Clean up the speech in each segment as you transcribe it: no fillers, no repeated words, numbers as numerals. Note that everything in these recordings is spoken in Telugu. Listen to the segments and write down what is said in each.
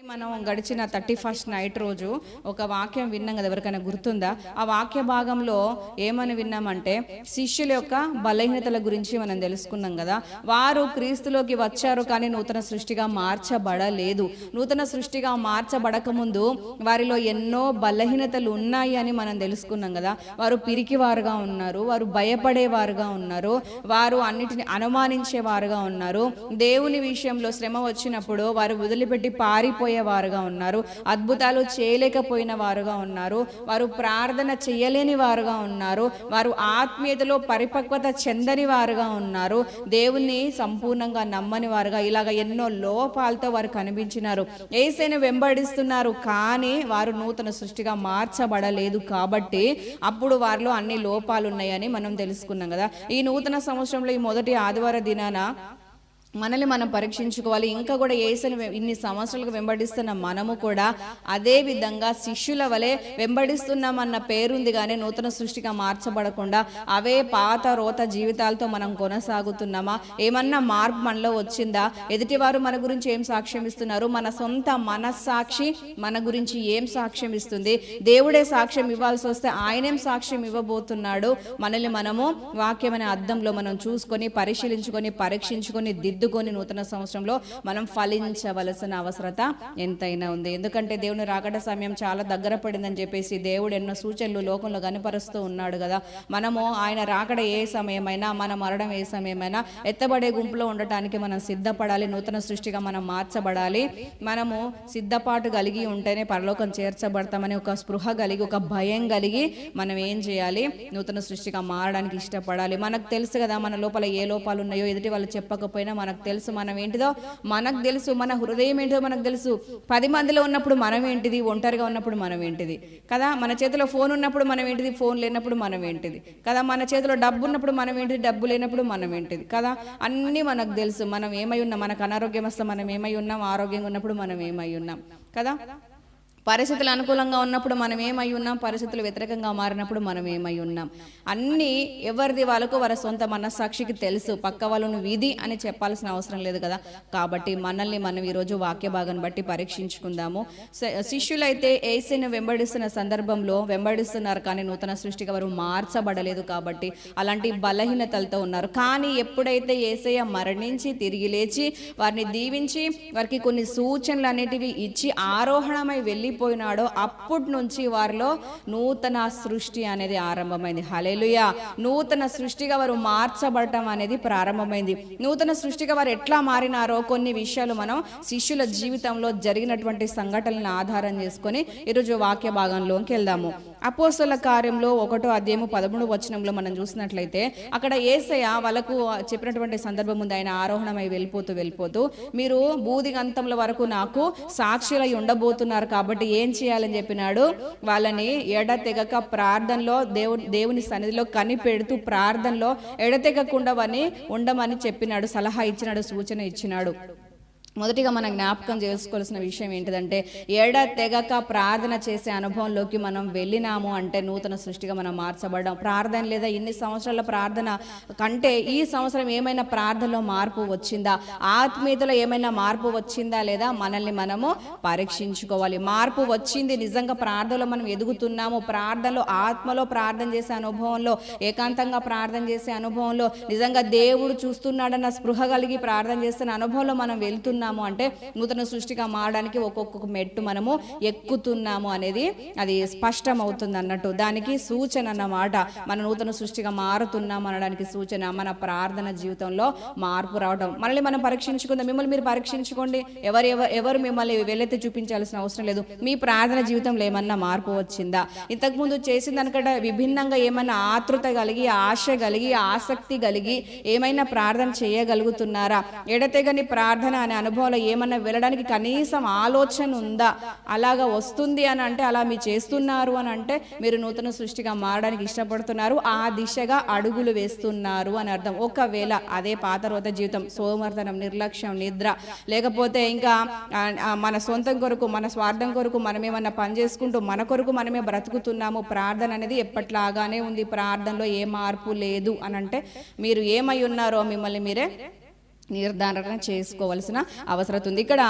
మనం గడిచిన 31st నైట్ రోజు ఒక వాక్యం విన్నాం కదా, ఎవరికైనా గుర్తుందా? ఆ వాక్య భాగంలో ఏమని విన్నామంటే శిష్యుల యొక్క బలహీనతల గురించి మనం తెలుసుకున్నాం కదా. వారు క్రీస్తులోకి వచ్చారు కానీ నూతన సృష్టిగా మార్చబడలేదు. నూతన సృష్టిగా మార్చబడక ముందు వారిలో ఎన్నో బలహీనతలు ఉన్నాయి అని మనం తెలుసుకున్నాం కదా. వారు పిరికివారుగా ఉన్నారు, వారు భయపడేవారుగా ఉన్నారు, వారు అన్నిటిని అనుమానించేవారుగా ఉన్నారు, దేవుని విషయంలో శ్రమ వచ్చినప్పుడు వారు వదిలిపెట్టి పారిపోయేవారుగా ఉన్నారు, అద్భుతాలు చేయలేకపోయిన వారుగా ఉన్నారు, వారు ప్రార్థన చేయలేని వారుగా ఉన్నారు, వారు ఆత్మీయతలో పరిపక్వత చెందని వారుగా ఉన్నారు, దేవుణ్ణి సంపూర్ణంగా నమ్మని వారుగా, ఇలాగ ఎన్నో లోపాలతో వారు కనిపించినారు. యేసుని వెంబడిస్తున్నారు కానీ వారు నూతన సృష్టిగా మార్చబడలేదు. కాబట్టి అప్పుడు వారిలో అన్ని లోపాలు ఉన్నాయని మనం తెలుసుకున్నాం కదా. ఈ నూతన సంవత్సరంలో ఈ మొదటి ఆదివార దినాన మనల్ని మనం పరీక్షించుకోవాలి. ఇంకా కూడా యేసుని ఇన్ని సంవత్సరాలకు వెంబడిస్తున్న మనము కూడా అదే విధంగా శిష్యుల వలె వెంబడిస్తున్నామన్న పేరుంది కానీ నూతన సృష్టిగా మార్చబడకుండా అవే పాత రోత జీవితాలతో మనం కొనసాగుతున్నామా? ఏమన్నా మార్పు మనలో వచ్చిందా? ఎదుటివారు మన గురించి ఏం సాక్ష్యం ఇస్తున్నారు? మన సొంత మనస్సాక్షి మన గురించి ఏం సాక్ష్యం ఇస్తుంది? దేవుడే సాక్ష్యం ఇవ్వాల్సి వస్తే ఆయనేం సాక్ష్యం ఇవ్వబోతున్నాడు? మనల్ని మనము వాక్యమైన అద్దంలో మనం చూసుకొని పరిశీలించుకొని పరీక్షించుకొని దిద్దుకొని నూతన సంవత్సరంలో మనం ఫలించవలసిన అవసరత ఎంతైనా ఉంది. ఎందుకంటే దేవుని రాకడ సమయం చాలా దగ్గర పడిందని చెప్పేసి దేవుడు ఎన్నో సూచనలు లోకంలో కనపరుస్తూ ఉన్నాడు కదా. మనము ఆయన రాకడ ఏ సమయమైనా, మన మరణం ఏ సమయమైనా ఎత్తబడే గుంపులో ఉండటానికి మనం సిద్ధపడాలి. నూతన సృష్టిగా మనం మార్చబడాలి. మనము సిద్ధపాటు కలిగి ఉంటేనే పరలోకం చేర్చబడతామని ఒక స్పృహ కలిగి, ఒక భయం కలిగి మనం ఏం చేయాలి? నూతన సృష్టిగా మారడానికి ఇష్టపడాలి. మనకు తెలుసు కదా మన లోపల ఏ లోపాలు ఉన్నాయో, ఎదుటి వాళ్ళు చెప్పకపోయినా మనకు తెలుసు. మనం ఏంటిదో మనకు తెలుసు, మన హృదయం ఏంటిదో మనకు తెలుసు. 10 మందిలో ఉన్నప్పుడు మనం ఏంటిది, ఒంటరిగా ఉన్నప్పుడు మనం ఏంటిది కదా. మన చేతిలో ఫోన్ ఉన్నప్పుడు మనం ఏంటిది, ఫోన్ లేనప్పుడు మనం ఏంటిది కదా. మన చేతిలో డబ్బు ఉన్నప్పుడు మనం ఏంటిది, డబ్బు లేనప్పుడు మనం ఏంటిది కదా. అన్నీ మనకు తెలుసు. మనం ఏమై ఉన్నాం, మనకు అనారోగ్యం వస్తే మనం ఏమై ఉన్నాం, ఆరోగ్యంగా ఉన్నప్పుడు మనం ఏమై ఉన్నాం కదా. పరిస్థితులు అనుకూలంగా ఉన్నప్పుడు మనం ఏమై ఉన్నాం, పరిస్థితులు వ్యతిరేకంగా మారినప్పుడు మనం ఏమై ఉన్నాం. అన్నీ ఎవరిది వాళ్ళకు వారి సొంత మనస్సాక్షికి తెలుసు. పక్క వాళ్ళను విధి అని చెప్పాల్సిన అవసరం లేదు కదా. కాబట్టి మనల్ని మనం ఈరోజు వాక్య భాగాన్ని బట్టి పరీక్షించుకుందాము. శిష్యులైతే యేసుని వెంబడిస్తున్న సందర్భంలో వెంబడిస్తున్నారు కానీ నూతన సృష్టిగా వారు మార్చబడలేదు. కాబట్టి అలాంటి బలహీనతలతో ఉన్నారు. కానీ ఎప్పుడైతే యేసయ్య మరణించి తిరిగి లేచి వారిని దీవించి వారికి కొన్ని సూచనలు అనేటివి ఇచ్చి ఆరోహణమై వెళ్ళి పోయినాడో అప్పటి నుంచి వారిలో నూతన సృష్టి అనేది ఆరంభమైంది. హల్లెలూయా. నూతన సృష్టిగా వారు మార్చబడటం అనేది ప్రారంభమైంది. నూతన సృష్టిగా వారు ఎట్లా మారినారో కొన్ని విషయాలు మనం శిష్యుల జీవితంలో జరిగినటువంటి సంఘటనలను ఆధారం చేసుకొని ఈరోజు వాక్య భాగంలోకి వెళ్దాము. అపోస్తల కార్యంలో 1వ అధ్యాయము 13వ వచనంలో మనం చూసినట్లయితే అక్కడ యేసయ్య వాళ్ళకు చెప్పినటువంటి సందర్భం ఉంది. ఆయన ఆరోహణమై వెళ్ళిపోతూ మీరు బూదిగంతముల వరకు నాకు సాక్షులై ఉండబోతున్నారు కాబట్టి ఏం చేయాలని చెప్పినాడు? వాళ్ళని ఎడతెగక ప్రార్థనలో దేవుని సన్నిధిలో కనిపెడుతూ ప్రార్థనలో ఎడతెగకుండా వారిని ఉండమని చెప్పినాడు, సలహా ఇచ్చినాడు, సూచన ఇచ్చినాడు. మొదటిగా మనం జ్ఞాపకం చేసుకోవాల్సిన విషయం ఏంటిదంటే ఎడతెగక ప్రార్థన చేసే అనుభవంలోకి మనం వెళ్ళినాము అంటే నూతన సృష్టిగా మనం మార్చబడ్డాం. ప్రార్థన లేదా ఇన్ని సంవత్సరాల ప్రార్థన కంటే ఈ సంవత్సరం ఏమైనా ప్రార్థనలో మార్పు వచ్చిందా, ఆత్మీయతలో ఏమైనా మార్పు వచ్చిందా లేదా మనల్ని మనము పరీక్షించుకోవాలి. మార్పు వచ్చింది, నిజంగా ప్రార్థనలో మనం ఎదుగుతున్నాము, ప్రార్థనలో ఆత్మలో ప్రార్థన చేసే అనుభవంలో, ఏకాంతంగా ప్రార్థన చేసే అనుభవంలో నిజంగా దేవుడు చూస్తున్నాడన్న స్పృహ కలిగి ప్రార్థన చేస్తున్న అనుభవంలో మనం వెళ్తున్నాము అంటే నూతన సృష్టిగా మారడానికి ఒక్కొక్క మెట్టు మనము ఎక్కుతున్నాము అనేది అది స్పష్టం అవుతుంది అన్నట్టు. దానికి సూచన అన్నమాట. మన నూతన సృష్టిగా మారుతున్నాము అనడానికి సూచన మన ప్రార్థన జీవితంలో మార్పు రావడం. మనల్ని మనం పరీక్షించుకుందాం. మిమ్మల్ని మీరు పరీక్షించుకోండి. ఎవరు మిమ్మల్ని వెళ్ళెత్తి చూపించాల్సిన అవసరం లేదు. మీ ప్రార్థన జీవితంలో ఏమన్నా మార్పు వచ్చిందా? ఇంతకుముందు చేసిన దానికంటే విభిన్నంగా ఏమైనా ఆతృత కలిగి, ఆశ కలిగి, ఆసక్తి కలిగి ఏమైనా ప్రార్థన చేయగలుగుతున్నారా? ఎడతెగని ప్రార్థన అనే అనుభవంలో ఏమన్నా వెళ్ళడానికి కనీసం ఆలోచన ఉందా? అలాగా వస్తుంది అని అంటే, అలా మీరు చేస్తున్నారు అని అంటే మీరు నూతన సృష్టిగా మారడానికి ఇష్టపడుతున్నారు, ఆ దిశగా అడుగులు వేస్తున్నారు అని అర్థం. ఒకవేళ అదే పాత రోత జీవితం, సోమర్తనం, నిర్లక్ష్యం, నిద్ర, లేకపోతే ఇంకా మన సొంతం కొరకు, మన స్వార్థం కొరకు మనం ఏమన్నా పని చేసుకుంటూ మన కొరకు మనమే బ్రతుకుతున్నాము, ప్రార్థన అనేది ఎప్పట్లాగానే ఉంది, ప్రార్థనలో ఏ మార్పు లేదు అని అంటే మీరు ఏమై ఉన్నారో మిమ్మల్ని మీరే నిర్ధారణ చేసుకోవాల్సిన అవసరం ఉంది. ఇక్కడ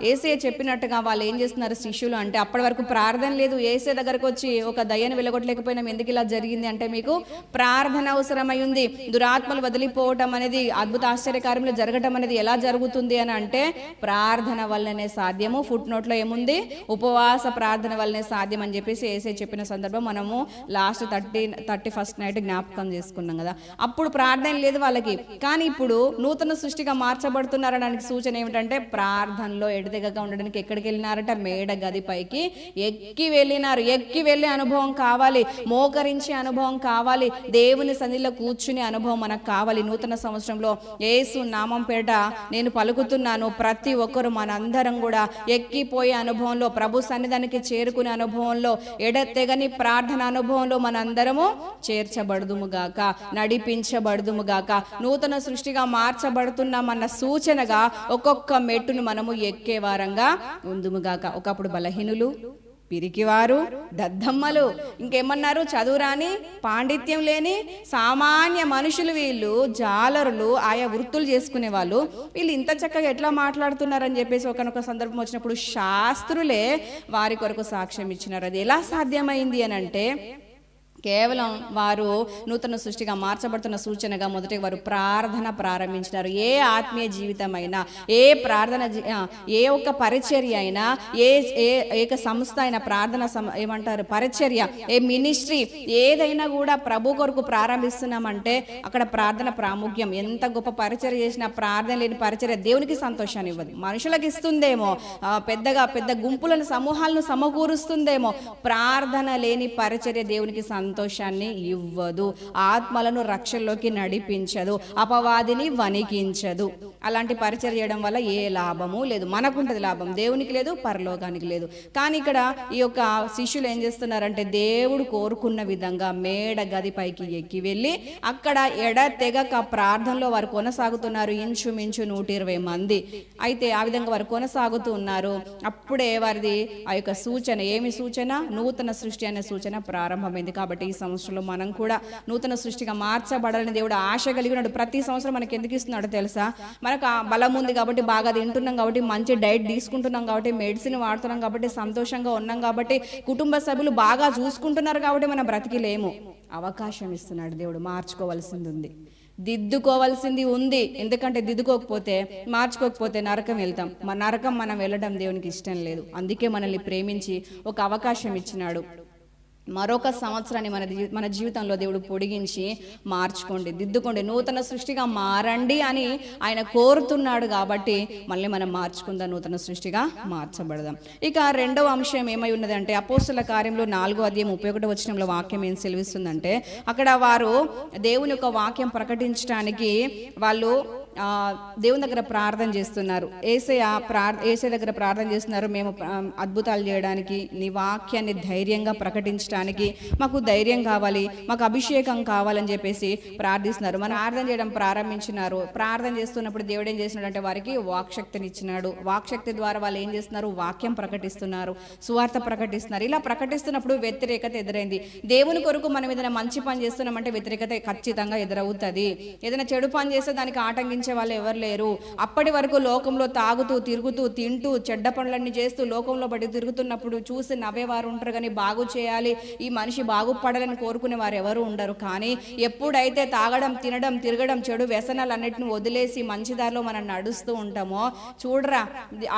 యేసయ్య చెప్పినట్టుగా వాళ్ళు ఏం చేస్తున్నారు శిష్యులు అంటే, అప్పటి వరకు ప్రార్థన లేదు. యేసయ్య దగ్గరకు వచ్చి ఒక దయ్యాన్ని వెలగొట్టలేకపోయినా ఎందుకు ఇలా జరిగింది అంటే, మీకు ప్రార్థన అవసరమై ఉంది. దురాత్మలు వదిలిపోవటం అనేది, అద్భుత ఆశ్చర్యకార్యములు జరగటం అనేది ఎలా జరుగుతుంది అని అంటే ప్రార్థన వల్లనే సాధ్యము. ఫుట్ నోట్లో ఏముంది, ఉపవాస ప్రార్థన వల్లనే సాధ్యం అని చెప్పేసి యేసయ్య చెప్పిన సందర్భం మనము లాస్ట్ 31st నైట్ జ్ఞాపకం చేసుకున్నాం కదా. అప్పుడు ప్రార్థన లేదు వాళ్ళకి, కానీ ఇప్పుడు నూతన సృష్టిగా మార్చబడుతున్నారనడానికి సూచన ఏమిటంటే, ప్రార్థనలో ఎడతెగక ఉండడానికి ఎక్కడికి వెళ్ళినారట, మేడ గది పైకి ఎక్కి వెళ్ళినారు. ఎక్కి వెళ్ళే అనుభవం కావాలి, మోకరించే అనుభవం కావాలి, దేవుని సన్నిధిలో కూర్చునే అనుభవం మనకు కావాలి. నూతన సంవత్సరంలో యేసు నామం పేట నేను పలుకుతున్నాను, ప్రతి ఒక్కరు మనందరం కూడా ఎక్కిపోయే అనుభవంలో, ప్రభు సన్నిధానికి చేరుకునే అనుభవంలో, ఎడతెగని ప్రార్థన అనుభవంలో మనందరము చేర్చబడుదుముగాక, నడిపించబడుదుముగాక, నూతన సృష్టిగా మార్చబడుతున్న మన సూచనగా ఒక్కొక్క మెట్టును మనము ఎక్కే వారంగా ఉందుముగాక. ఒకప్పుడు బలహీనులు, పిరికివారు, దద్దమ్మలు, ఇంకేమన్నారు, చదువురాని, పాండిత్యం లేని సామాన్య మనుషులు, వీళ్ళు జాలరులు, ఆయా వృత్తులు చేసుకునే వాళ్ళు, వీళ్ళు ఇంత చక్కగా ఎట్లా మాట్లాడుతున్నారని చెప్పేసి ఒకనొక సందర్భం వచ్చినప్పుడు శాస్త్రులే వారి కొరకు సాక్ష్యం ఇచ్చినారు. అది ఎలా సాధ్యమైంది అని అంటే, కేవలం వారు నూతన సృష్టిగా మార్చబడుతున్న సూచనగా మొదటి వారు ప్రార్థన ప్రారంభించినారు. ఏ ఆత్మీయ జీవితం అయినా, ఏ ప్రార్థన, ఏ ఒక్క పరిచర్య అయినా, ఏక సంస్థ అయినా, ప్రార్థన ఏమంటారు పరిచర్య, ఏ మినిస్ట్రీ ఏదైనా కూడా ప్రభు కొరకు ప్రారంభిస్తున్నామంటే అక్కడ ప్రార్థన ప్రాముఖ్యం. ఎంత గొప్ప పరిచర్య చేసినా ప్రార్థన లేని పరిచర్య దేవునికి సంతోషాన్ని ఇవ్వదు. మనుషులకు ఇస్తుందేమో, పెద్ద గుంపులను, సమూహాలను సమకూరుస్తుందేమో, ప్రార్థన లేని పరిచర్య దేవునికి సంతోషాన్ని ఇవ్వదు, ఆత్మలను రక్షణలోకి నడిపించదు, అపవాదిని వణికించదు. అలాంటి పరిచర్య చేయడం వల్ల ఏ లాభము లేదు. మనకుంటది లాభం, దేవునికి లేదు, పరలోకానికి లేదు. కానీ ఇక్కడ ఈ యొక్క శిష్యులు ఏం చేస్తున్నారంటే, దేవుడు కోరుకున్న విధంగా మేడ గది పైకి ఎక్కి వెళ్ళి అక్కడ ఎడతెగక ప్రార్థనలో వారు కొనసాగుతున్నారు. ఇంచుమించు 120 మంది. అయితే ఆ విధంగా వారు కొనసాగుతూ ఉన్నారు. అప్పుడే వారిది ఆ యొక్క సూచన, ఏమి సూచన, నూతన సృష్టి అనే సూచన ప్రారంభమైంది. కాబట్టి ఈ సంవత్సరంలో మనం కూడా నూతన సృష్టిగా మార్చబడాలని దేవుడు ఆశ కలిగి ఉన్నాడు. ప్రతి సంవత్సరం మనకి ఎందుకు ఇస్తున్నాడు తెలుసా? మనకు బలం ఉంది కాబట్టి, బాగా తింటున్నాం కాబట్టి, మంచి డైట్ తీసుకుంటున్నాం కాబట్టి, మెడిసిన్ వాడుతున్నాం కాబట్టి, సంతోషంగా ఉన్నాం కాబట్టి, కుటుంబ సభ్యులు బాగా చూసుకుంటున్నారు కాబట్టి మనం బ్రతికిలేము. అవకాశం ఇస్తున్నాడు దేవుడు. మార్చుకోవాల్సింది ఉంది, దిద్దుకోవాల్సింది ఉంది. ఎందుకంటే దిద్దుకోకపోతే, మార్చుకోకపోతే నరకం వెళ్తాం. నరకం మనం వెళ్ళడం దేవునికి ఇష్టం లేదు. అందుకే మనల్ని ప్రేమించి ఒక అవకాశం ఇచ్చినాడు. మరొక సంవత్సరాన్ని మన జీవితంలో దేవుడు పొడిగించి మార్చుకోండి, దిద్దుకోండి, నూతన సృష్టిగా మారండి అని ఆయన కోరుతున్నాడు. కాబట్టి మళ్ళీ మనం మార్చుకుందాం, నూతన సృష్టిగా మార్చబడదాం. ఇక రెండవ అంశం ఏమై ఉన్నదంటే, అపోస్తల కార్యంలో 4:31 వాక్యం ఏం సెలవిస్తుందంటే, అక్కడ వారు దేవుని యొక్క వాక్యం ప్రకటించడానికి వాళ్ళు దేవుని దగ్గర ప్రార్థన చేస్తున్నారు. ఏసయ్య దగ్గర ప్రార్థన చేస్తున్నారు. మేము అద్భుతాలు చేయడానికి, నీ వాక్యాన్ని ధైర్యంగా ప్రకటించడానికి మాకు ధైర్యం కావాలి, మాకు అభిషేకం కావాలని చెప్పేసి ప్రార్థిస్తున్నారు. మనం ప్రార్థన చేయడం ప్రారంభించినారు. ప్రార్థన చేస్తున్నప్పుడు దేవుడు ఏం చేస్తున్నాడు అంటే, వారికి వాక్శక్తిని ఇచ్చినాడు. వాక్శక్తి ద్వారా వాళ్ళు ఏం చేస్తున్నారు, వాక్యం ప్రకటిస్తున్నారు, సువార్త ప్రకటిస్తున్నారు. ఇలా ప్రకటిస్తున్నప్పుడు వ్యతిరేకత ఎదురైంది. దేవుని కొరకు మనం ఏదైనా మంచి పని చేస్తున్నామంటే వ్యతిరేకత ఖచ్చితంగా ఎదురవుతుంది. ఏదైనా చెడు పని చేస్తే దానికి ఆటంకించే వాళ్ళు ఎవరు లేరు. అప్పటి వరకు లోకంలో తాగుతూ, తిరుగుతూ, తింటూ, చెడ్డ పనులన్నీ చేస్తూ లోకంలో బట్టి తిరుగుతున్నప్పుడు చూసి నవ్వేవారు ఉంటారు, కానీ బాగు చేయాలి, ఈ మనిషి బాగుపడాలని కోరుకునే వారు ఎవరు ఉండరు. కానీ ఎప్పుడైతే తాగడం, తినడం, తిరగడం, చెడు వ్యసనాలన్నిటిని వదిలేసి మంచి దారిలో మనం నడుస్తూ ఉంటామో, చూడరా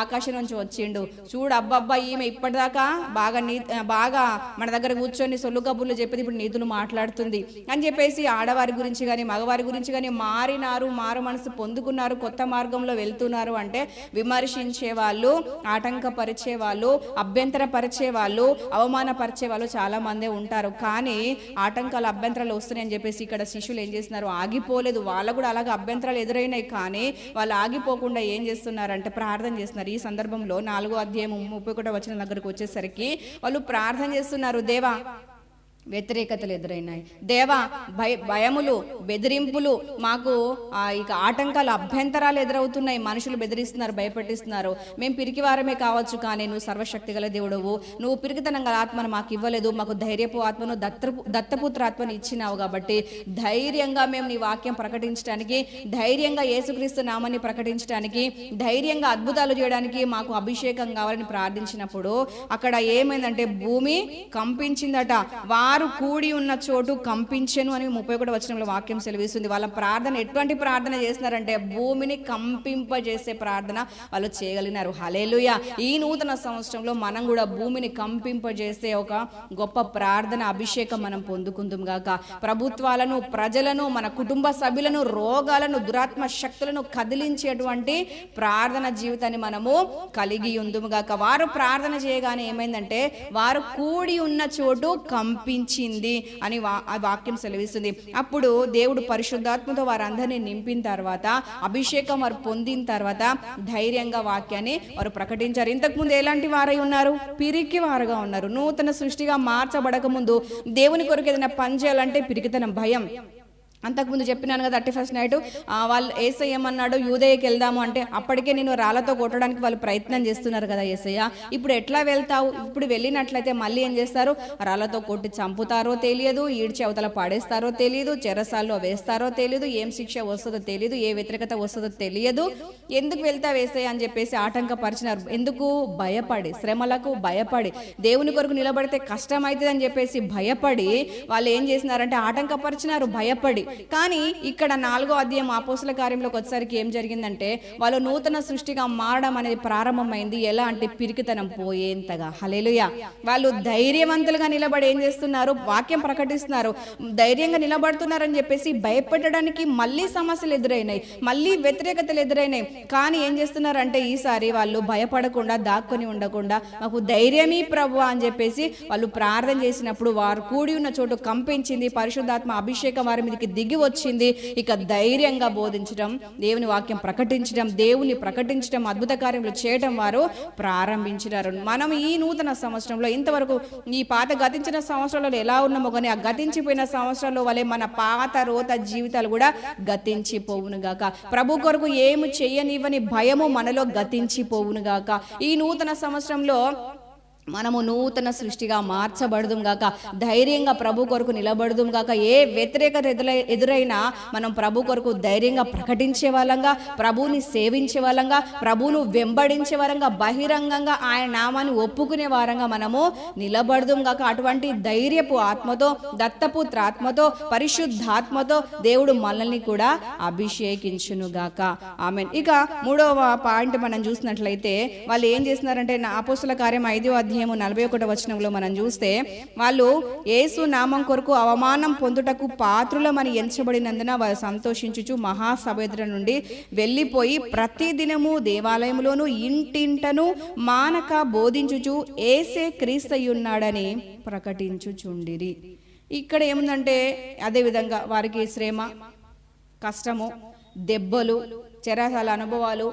ఆకాశం నుంచి వచ్చిండు, చూడు అబ్బబ్బా ఈమె ఇప్పటిదాకా బాగా మన దగ్గర కూర్చొని సొల్లు కబుర్లు చెప్పేది ఇప్పుడు నీతులు మాట్లాడుతుంది అని చెప్పేసి ఆడవారి గురించి కానీ మగవారి గురించి కానీ మారినారు, మారు మనసు పొందుకున్నారు, కొత్త మార్గంలో వెళ్తున్నారు అంటే విమర్శించే వాళ్ళు, ఆటంకపరిచే వాళ్ళు, అభ్యంతరపరిచే వాళ్ళు, అవమానపరిచే వాళ్ళు చాలా మందే ఉంటారు. కానీ ఆటంకాలు, అభ్యంతరాలు వస్తున్నాయని చెప్పేసి ఇక్కడ శిష్యులు ఏం చేస్తున్నారు, ఆగిపోలేదు. వాళ్ళు కూడా అలాగే అభ్యంతరాలు ఎదురైనాయి, కానీ వాళ్ళు ఆగిపోకుండా ఏం చేస్తున్నారంటే ప్రార్థన చేస్తున్నారు. ఈ సందర్భంలో 4:31 దగ్గరకు వచ్చేసరికి వాళ్ళు ప్రార్థన చేస్తున్నారు. దేవా వ్యతిరేకతలు ఎదురైనాయి. దేవా, భయములు, బెదిరింపులు, మాకు ఇక ఆటంకాలు, అభ్యంతరాలు ఎదురవుతున్నాయి. మనుషులు బెదిరిస్తున్నారు, భయపెట్టిస్తున్నారు. మేము పిరికివారమే కావచ్చు, కానీ నువ్వు సర్వశక్తి గల దేవుడవు. నువ్వు పిరికితనం గల ఆత్మను మాకు ఇవ్వలేదు, మాకు ధైర్యపు ఆత్మను, దత్తపుత్ర ఆత్మను ఇచ్చినావు. కాబట్టి ధైర్యంగా మేము నీ వాక్యం ప్రకటించడానికి, ధైర్యంగా యేసుక్రీస్తు నామాన్ని ప్రకటించడానికి, ధైర్యంగా అద్భుతాలు చేయడానికి మాకు అభిషేకం కావాలని ప్రార్థించినప్పుడు అక్కడ ఏమైందంటే భూమి కంపించిందట. వారు కూడి ఉన్న చోటు కంపించెను అని 31వ వచనంలో వాక్యం సెలవిస్తుంది. వాళ్ళ ప్రార్థన ఎటువంటి ప్రార్థన చేస్తున్నారంటే భూమిని కంపింపజేసే ప్రార్థన వాళ్ళు చేయగలిగినారు. హల్లెలూయా. ఈ నూతన సంవత్సరంలో మనం కూడా భూమిని కంపింపజేసే ఒక గొప్ప ప్రార్థన అభిషేకం మనం పొందుకుందాం గాక. ప్రభుత్వాలను, ప్రజలను, మన కుటుంబ సభ్యులను, రోగాలను, దురాత్మ శక్తులను కదిలించేటువంటి ప్రార్థన జీవితాన్ని మనము కలిగి ఉందుము గాక. వారు ప్రార్థన చేయగానే ఏమైందంటే వారు కూడి ఉన్న చోటు కంపించింది అని వాక్యం సెలవిస్తుంది. అప్పుడు దేవుడు పరిశుద్ధాత్మతో వారందరినీ నింపిన తర్వాత, అభిషేకం వారు పొందిన తర్వాత ధైర్యంగా వాక్యాన్ని వారు ప్రకటించారు. ఇంతకుముందు ఎలాంటి వారై ఉన్నారు? పిరికి వారుగా ఉన్నారు. నూతన సృష్టిగా మార్చబడక ముందు దేవుని కొరకు ఏదైనా పని చేయాలంటే పిరికితనం, భయం. అంతకుముందు చెప్పినాను కదా, 31st నైట్ వాళ్ళు యేసయ్య ఏమన్నాడు, యూదయకి వెళ్దాము అంటే అప్పటికే నేను రాళ్లతో కొట్టడానికి వాళ్ళు ప్రయత్నం చేస్తున్నారు కదా యేసయ్య, ఇప్పుడు ఎట్లా వెళ్తావు? ఇప్పుడు వెళ్ళినట్లయితే మళ్ళీ ఏం చేస్తారు? రాళ్లతో కొట్టి చంపుతారో తెలియదు, ఈడ్చి అవతల పాడేస్తారో తెలియదు, చెరసాల్లో వేస్తారో తెలియదు, ఏం శిక్ష వస్తుందో తెలియదు, ఏ వ్యతిరేకత వస్తుందో తెలియదు. ఎందుకు వెళ్తావు యేసయ్య అని చెప్పేసి ఆటంకపరిచినారు. ఎందుకు? భయపడి, శ్రమలకు భయపడి, దేవుని కొరకు నిలబడితే కష్టం అవుతుంది అని చెప్పేసి భయపడి వాళ్ళు ఏం చేసినారంటే ఆటంకపరిచినారు, భయపడి. కానీ ఇక్కడ 4వ అధ్యాయం అపోస్తల కార్యంలోకి వచ్చేసరికి ఏం జరిగిందంటే వాళ్ళు నూతన సృష్టిగా మారడం అనేది ప్రారంభమైంది. ఎలా అంటే పిరికితనం పోయేంతగా. హల్లెలూయా. వాళ్ళు ధైర్యవంతులుగా నిలబడి ఏం చేస్తున్నారు? వాక్యం ప్రకటిస్తున్నారు. ధైర్యంగా నిలబడుతున్నారని చెప్పేసి భయపెట్టడానికి మళ్ళీ సమస్యలు ఎదురైనాయి, మళ్ళీ వ్యతిరేకతలు ఎదురైనాయి. కానీ ఏం చేస్తున్నారంటే ఈసారి వాళ్ళు భయపడకుండా, దాక్కుని ఉండకుండా మాకు ధైర్యమీ ప్రభువా అని చెప్పేసి వాళ్ళు ప్రార్థన చేసినప్పుడు వారు కూడి ఉన్న చోటు కంపించింది. పరిశుద్ధాత్మ అభిషేకం వారి మీదకి దిగి వచ్చింది. ఇక ధైర్యంగా బోధించడం, దేవుని వాక్యం ప్రకటించడం, దేవుని ప్రకటించడం, అద్భుత కార్యములు చేయడం వారు ప్రారంభించినారు. మనం ఈ నూతన సంవత్సరంలో ఇంతవరకు ఈ పాత గతించిన సంవత్సరాలలో ఎలా ఉన్నామో కానీ ఆ గతించిపోయిన సంవత్సరాల్లో వలె మన పాత రోత జీవితాలు కూడా గతించిపోవునుగాక. ప్రభు కొరకు ఏమి చెయ్యనివ్వని భయము మనలో గతించిపోవునుగాక. ఈ నూతన సంవత్సరంలో మనము నూతన సృష్టిగా మార్చబడదుం గాక. ధైర్యంగా ప్రభు కొరకు నిలబడదుం గాక. ఏ వ్యతిరేకత ఎదురైనా మనం ప్రభు కొరకు ధైర్యంగా ప్రకటించే వాళ్ళంగా, ప్రభువుని సేవించే వాళ్ళంగా, ప్రభువును వెంబడించే వారంగా, బహిరంగంగా ఆయన నామాన్ని ఒప్పుకునే వారంగా మనము నిలబడదుం గాక. అటువంటి ధైర్యపు ఆత్మతో, దత్తపుత్ర ఆత్మతో, పరిశుద్ధాత్మతో దేవుడు మనల్ని కూడా అభిషేకించును గాక. ఆమేన్. ఇక 3వ పాయింట్ మనం చూసినట్లయితే వాళ్ళు ఏం చేస్తున్నారంటే అపోస్తల కార్యం 5వ అధ్యాయం 41వ వచనంలో మనం చూస్తే వాళ్ళు యేసు నామం కొరకు అవమానం పొందుటకు పాత్రులమని ఎంచబడినందున వారు సంతోషించుచు మహాసభ ఎదుట నుండి వెళ్ళిపోయి ప్రతి దినము దేవాలయంలోను ఇంటింటను మానక బోధించుచు యేసే క్రీస్తయున్నాడని ప్రకటించుచుండిరి. ఇక్కడ ఏముందంటే అదేవిధంగా వారికి శ్రమ, కష్టము, దెబ్బలు, చెరసాల అనుభవాలు,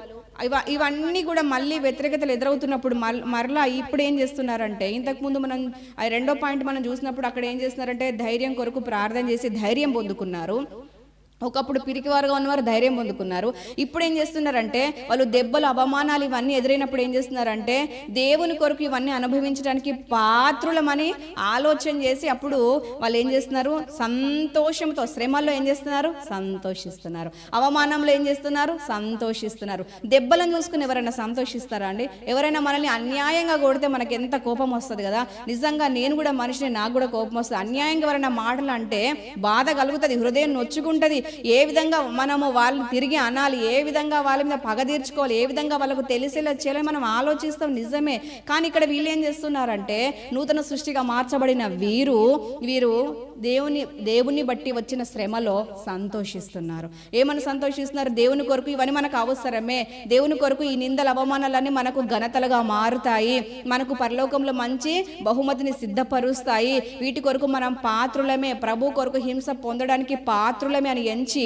ఇవన్నీ కూడా మళ్ళీ వ్యతిరేకతలు ఎదురవుతున్నప్పుడు మరలా ఇప్పుడు ఏం చేస్తున్నారంటే, ఇంతకుముందు మనం 2వ పాయింట్ మనం చూసినప్పుడు అక్కడ ఏం చేస్తున్నారంటే ధైర్యం కొరకు ప్రార్థన చేసి ధైర్యం పొందుకున్నారు. ఒకప్పుడు పిరికివారుగా ఉన్నవారు ధైర్యం పొందుకున్నారు. ఇప్పుడు ఏం చేస్తున్నారంటే వాళ్ళు దెబ్బలు, అవమానాలు ఇవన్నీ ఎదురైనప్పుడు ఏం చేస్తున్నారంటే దేవుని కొరకు ఇవన్నీ అనుభవించడానికి పాత్రులమని ఆలోచన చేసి అప్పుడు వాళ్ళు ఏం చేస్తున్నారు? సంతోషంతో, శ్రమల్లో ఏం చేస్తున్నారు? సంతోషిస్తున్నారు. అవమానంలో ఏం చేస్తున్నారు? సంతోషిస్తున్నారు. దెబ్బలను చూసుకుని ఎవరైనా సంతోషిస్తారా అండి? ఎవరైనా మనల్ని అన్యాయంగా కొడితే మనకి ఎంత కోపం వస్తుంది కదా. నిజంగా నేను కూడా మనిషిని, నాకు కూడా కోపం వస్తుంది. అన్యాయంగా ఎవరైనా మాటలు అంటే బాధ కలుగుతుంది, హృదయం నొచ్చుకుంటుంది. ఏ విధంగా మనము వాళ్ళని తిరిగి అనాలి, ఏ విధంగా వాళ్ళ మీద పగ తీర్చుకోవాలి, ఏ విధంగా వాళ్ళకు తెలిసేలా చేయాలి మనం ఆలోచిస్తాం, నిజమే. కానీ ఇక్కడ వీళ్ళు ఏం చేస్తున్నారంటే నూతన సృష్టిగా మార్చబడిన వీరు దేవుని బట్టి వచ్చిన శ్రమలో సంతోషిస్తున్నారు. ఏమని సంతోషిస్తున్నారు? దేవుని కొరకు ఇవన్నీ మనకు అవసరమే, దేవుని కొరకు ఈ నిందల అవమానాలన్నీ మనకు ఘనతలుగా మారుతాయి, మనకు పరలోకంలో మంచి బహుమతిని సిద్ధపరుస్తాయి, వీటి కొరకు మనం పాత్రులమే, ప్రభు కొరకు హింస పొందడానికి పాత్రులమే అని ఎంచి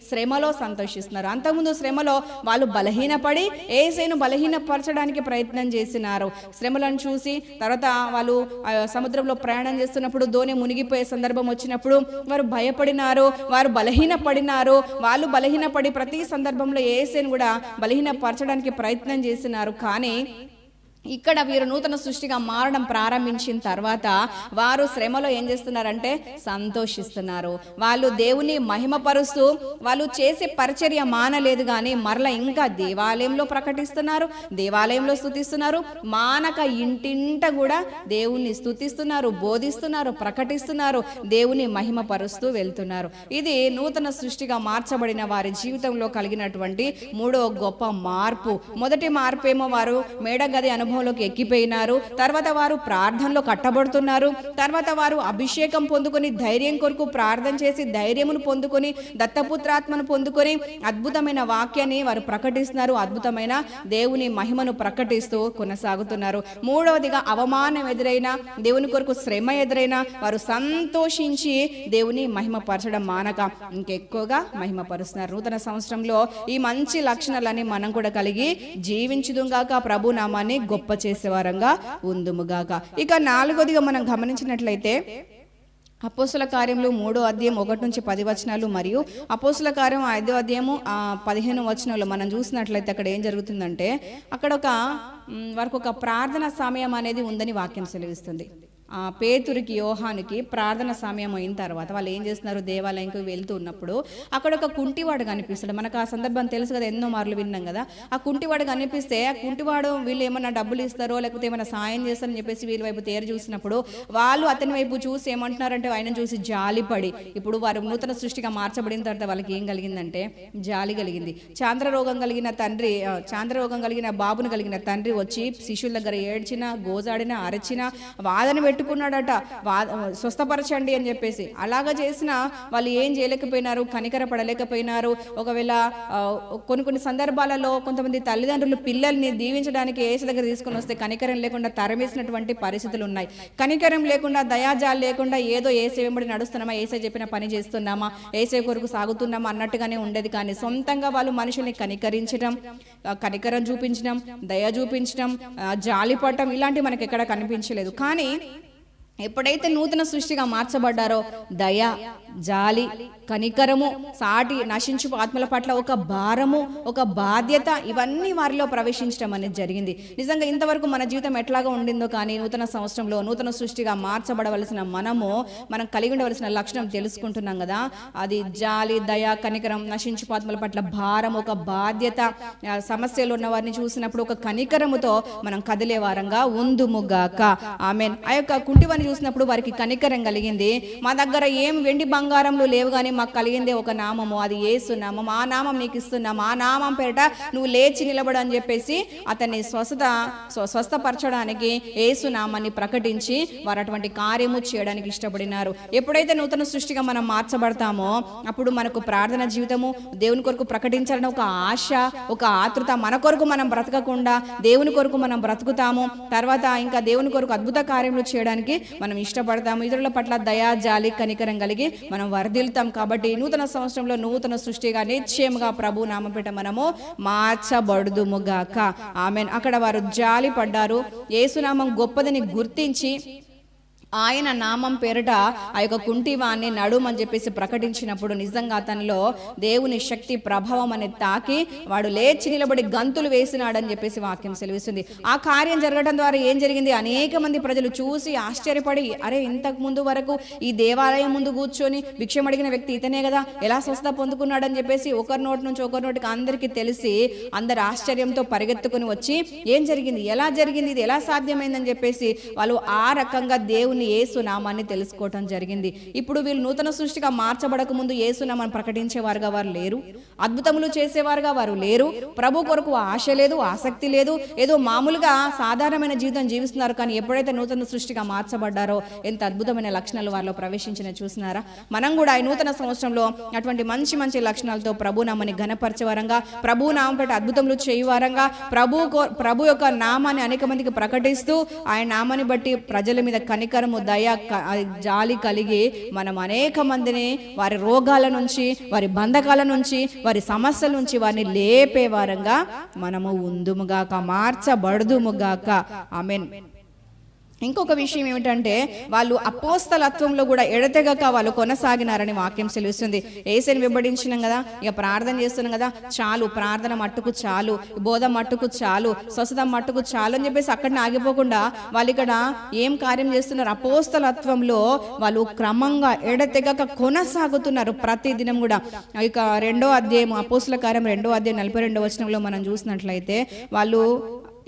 శ్రమలో సంతోషిస్తున్నారు. అంతకుముందు శ్రమలో వాళ్ళు బలహీనపడి యేసును బలహీనపరచడానికి ప్రయత్నం చేసినారు. శ్రమలను చూసి తర్వాత వాళ్ళు సముద్రంలో ప్రయాణం చేస్తున్నప్పుడు దోణి మునిగిపోయే సందర్భం వచ్చినప్పుడు వారు భయపడినారు, వారు బలహీనపడినారు. వాళ్ళు బలహీనపడి ప్రతి సందర్భంలో యేసును కూడా బలహీనపరచడానికి ప్రయత్నం చేసినారు. కానీ ఇక్కడ వీరు నూతన సృష్టిగా మారడం ప్రారంభించిన తర్వాత వారు శ్రమలో ఏం చేస్తున్నారంటే సంతోషిస్తున్నారు. వాళ్ళు దేవుని మహిమపరుస్తూ వాళ్ళు చేసే పరిచర్య మానలేదు, కానీ మరలా ఇంకా దేవాలయంలో ప్రకటిస్తున్నారు, దేవాలయంలో స్తుతిస్తున్నారు, మానక ఇంటింట కూడా దేవుణ్ణి స్తుతిస్తున్నారు, బోధిస్తున్నారు, ప్రకటిస్తున్నారు, దేవుని మహిమపరుస్తూ వెళ్తున్నారు. ఇది నూతన సృష్టిగా మార్చబడిన వారి జీవితంలో కలిగినటువంటి మూడో గొప్ప మార్పు. మొదటి మార్పు ఏమో వారు మేడగది అనుభవం లోకి ఎక్కిపోయినారు. తర్వాత వారు ప్రార్థనలో కట్టబడుతున్నారు. తర్వాత వారు అభిషేకం పొందుకొని ధైర్యం కొరకు ప్రార్థన చేసి ధైర్యమును పొందుకొని దత్తపుత్రాత్మను పొందుకొని అద్భుతమైన వాక్యాన్ని వారు ప్రకటిస్తున్నారు, అద్భుతమైన దేవుని మహిమను ప్రకటిస్తూ కొనసాగుతున్నారు. మూడవదిగా అవమానం ఎదురైనా, దేవుని కొరకు శ్రమ ఎదురైనా వారు సంతోషించి దేవుని మహిమపరచడం మానక ఇంకెక్కువగా మహిమపరుస్తున్నారు. నూతన సంవత్సరంలో ఈ మంచి లక్షణాలని మనం కూడా కలిగి జీవించుదుగాక, ప్రభు నామాన్ని గొప్ప చేసేవారంగా ఉందుముగాక. ఇక నాలుగోదిగా మనం గమనించినట్లయితే అపోస్తుల కార్యములు 3వ అధ్యాయం 1 నుంచి 10 వచనాలు మరియు అపోస్తుల కార్యం 5వ అధ్యాయము 15 వచనాలు మనం చూసినట్లయితే అక్కడ ఏం జరుగుతుందంటే అక్కడ వారికి ఒక ప్రార్థన సమయం అనేది ఉందని వాక్యం సెలవిస్తుంది. పేతురికి యోహానికి ప్రార్థన సమయం అయిన తర్వాత వాళ్ళు ఏం చేస్తున్నారు, దేవాలయంకి వెళ్తూ ఉన్నప్పుడు అక్కడ ఒక కుంటివాడు కనిపిస్తాడు. మనకు ఆ సందర్భం తెలుసు కదా, ఎన్నో మార్లు విన్నాం కదా. ఆ కుంటివాడు కనిపిస్తే ఆ కుంటివాడు వీళ్ళు ఏమన్నా డబ్బులు ఇస్తారో లేకపోతే ఏమైనా సాయం చేస్తారని చెప్పేసి వీళ్ళ వైపు తేరు చూసినప్పుడు వాళ్ళు అతని వైపు చూసి ఏమంటున్నారంటే ఆయన చూసి జాలిపడి, ఇప్పుడు వారు నూతన సృష్టిగా మార్చబడిన తర్వాత వాళ్ళకి ఏం కలిగిందంటే జాలి కలిగింది. చాంద్రరోగం కలిగిన బాబును కలిగిన తండ్రి వచ్చి శిష్యుల దగ్గర ఏడ్చినా, గోజాడినా, అరచినా, వాదన పెట్టుకున్నాడట, స్వస్థపరచండి అని చెప్పేసి. అలాగా చేసిన వాళ్ళు ఏం చేయలేకపోయినారు, కనికర పడలేకపోయినారు. ఒకవేళ కొన్ని సందర్భాలలో కొంతమంది తల్లిదండ్రులు పిల్లల్ని దీవించడానికి యేసు దగ్గర తీసుకుని వస్తే కనికరం లేకుండా తరమేసినటువంటి పరిస్థితులు ఉన్నాయి. కనికరం లేకుండా, దయాజాలు లేకుండా ఏదో యేసు వెంబడి నడుస్తున్నామా, యేసు చెప్పిన పని చేస్తున్నామా, యేసు కొరకు సాగుతున్నామా అన్నట్టుగానే ఉండేది. కానీ సొంతంగా వాళ్ళు మనుషుల్ని కనికరం చూపించడం, దయ చూపించడం, జాలిపడటం ఇలాంటివి మనకి ఎక్కడ కనిపించలేదు. కానీ ఎప్పుడైతే నూతన సృష్టిగా మార్చబడ్డారో దయ, జాలి, కనికరము, సాటి నశించు ఆత్మల పట్ల ఒక భారము, ఒక బాధ్యత ఇవన్నీ వారిలో ప్రవేశించడం అనేది జరిగింది. నిజంగా ఇంతవరకు మన జీవితం ఎట్లాగా ఉండిందో, కానీ నూతన సంవత్సరంలో నూతన సృష్టిగా మార్చబడవలసిన మనం కలిగి ఉండవలసిన లక్షణం తెలుసుకుంటున్నాం కదా. అది జాలి, దయ, కనికరం, నశించు ఆత్మల పట్ల భారం, ఒక బాధ్యత, సమస్యలు ఉన్న వారిని చూసినప్పుడు ఒక కనికరముతో మనం కదిలే వారంగా ఉందుముగాక. ఆమేన్. ఆ యొక్క కుంటివారిని చూసినప్పుడు వారికి కనికరం కలిగింది. మా దగ్గర ఏం వెండి బంగారంలో లేవు, కానీ మాకు కలిగిందే ఒక నామము, అది యేసు నామం. ఆ నామం నీకు ఇస్తున్నాం, ఆ నామం పేరిట నువ్వు లేచి నిలబడు అని చెప్పేసి అతన్ని స్వస్థపరచడానికి యేసు నామాన్ని ప్రకటించి వారు అటువంటి కార్యము చేయడానికి ఇష్టపడినారు. ఎప్పుడైతే నూతన సృష్టిగా మనం మార్చబడతామో అప్పుడు మనకు ప్రార్థన జీవితము, దేవుని కొరకు ప్రకటించాలని ఒక ఆశ, ఒక ఆతృత, మన కొరకు మనం బ్రతకకుండా దేవుని కొరకు మనం బ్రతుకుతాము. తర్వాత ఇంకా దేవుని కొరకు అద్భుత కార్యములు చేయడానికి మనం ఇష్టపడతాము. ఇతరుల పట్ల దయా, జాలి, కనికరం కలిగి మనం వర్ధిల్తాం. కాబట్టి నూతన సంవత్సరంలో నూతన సృష్టిగా నిశ్చయముగా ప్రభు నామపేట మనము మార్చబడుదుముగాక. ఆమేన్. అక్కడ వారు జాలి పడ్డారు. యేసునామం గొప్పదని గుర్తించి ఆయన నామం పేరిట ఆ యొక్క కుంటివాన్ని నడుమని చెప్పేసి ప్రకటించినప్పుడు నిజంగా అతనిలో దేవుని శక్తి ప్రభావం అనేది తాకి వాడు లేచి నిలబడి గంతులు వేసినాడని చెప్పేసి వాక్యం సెలవిస్తుంది. ఆ కార్యం జరగడం ద్వారా ఏం జరిగింది, అనేక మంది ప్రజలు చూసి ఆశ్చర్యపడి, అరే ఇంతకు ముందు వరకు ఈ దేవాలయం ముందు కూర్చొని భిక్షం అడిగిన వ్యక్తి ఇతనే కదా, ఎలా స్వస్థ పొందుకున్నాడని చెప్పేసి ఒకరి నోటి నుంచి ఒకరి నోటికి అందరికీ తెలిసి అందరు ఆశ్చర్యంతో పరిగెత్తుకుని వచ్చి ఏం జరిగింది, ఎలా జరిగింది, ఇది ఎలా సాధ్యమైందని చెప్పేసి వాళ్ళు ఆ రకంగా దేవుని యేసు నామాన్ని తెలుసుకోవటం జరిగింది. ఇప్పుడు వీళ్ళు నూతన సృష్టిగా మార్చబడక ముందు యేసు నామాన్ని ప్రకటించేవారుగా వారు లేరు, అద్భుతములు చేసేవారుగా వారు లేరు, ప్రభు కొరకు ఆశ లేదు, ఆసక్తి లేదు, ఏదో మామూలుగా సాధారణమైన జీవితం జీవిస్తున్నారు. కానీ ఎప్పుడైతే నూతన సృష్టిగా మార్చబడ్డారో ఎంత అద్భుతమైన లక్షణాలు వారిలో ప్రవేశించిన చూసినారా. మనం కూడా ఈ నూతన సంవత్సరంలో అటువంటి మంచి మంచి లక్షణాలతో ప్రభు నామాన్ని ఘనపరచేవారంగా, ప్రభు నామం పెట్టి అద్భుతములు చేయువారంగా, ప్రభు యొక్క నామాన్ని అనేక మందికి ప్రకటిస్తూ ఆయన నామాన్ని బట్టి ప్రజల మీద కనికరం, కనికరము, దయ, జాలి కలిగి మనం అనేక మందిని వారి రోగాల నుంచి, వారి బంధకాల నుంచి, వారి సమస్యల నుంచి వారిని లేపే వారంగా మనము ఉందుముగాక, మార్చబడుదుముగాక. ఆమేన్. ఇంకొక విషయం ఏమిటంటే వాళ్ళు అపోస్తలత్వంలో కూడా ఎడతెగక వాళ్ళు కొనసాగినారని వాక్యం సెలవుస్తుంది. యేసుని వెంబడించినాం కదా, ఇక ప్రార్థన చేస్తున్నాం కదా, చాలు, ప్రార్థన మట్టుకు చాలు, బోధ మట్టుకు చాలు, స్వస్థత మట్టుకు చాలు అని చెప్పేసి అక్కడనే ఆగిపోకుండా వాళ్ళు ఇక్కడ ఏం కార్యం చేస్తున్నారు? అపోస్తలత్వంలో వాళ్ళు క్రమంగా ఎడతెగక కొనసాగుతున్నారు ప్రతి దినం కూడా. ఇక 2వ అధ్యాయం అపోస్తల కార్యం 2వ అధ్యాయం 42వ వచనంలో మనం చూసినట్లయితే వాళ్ళు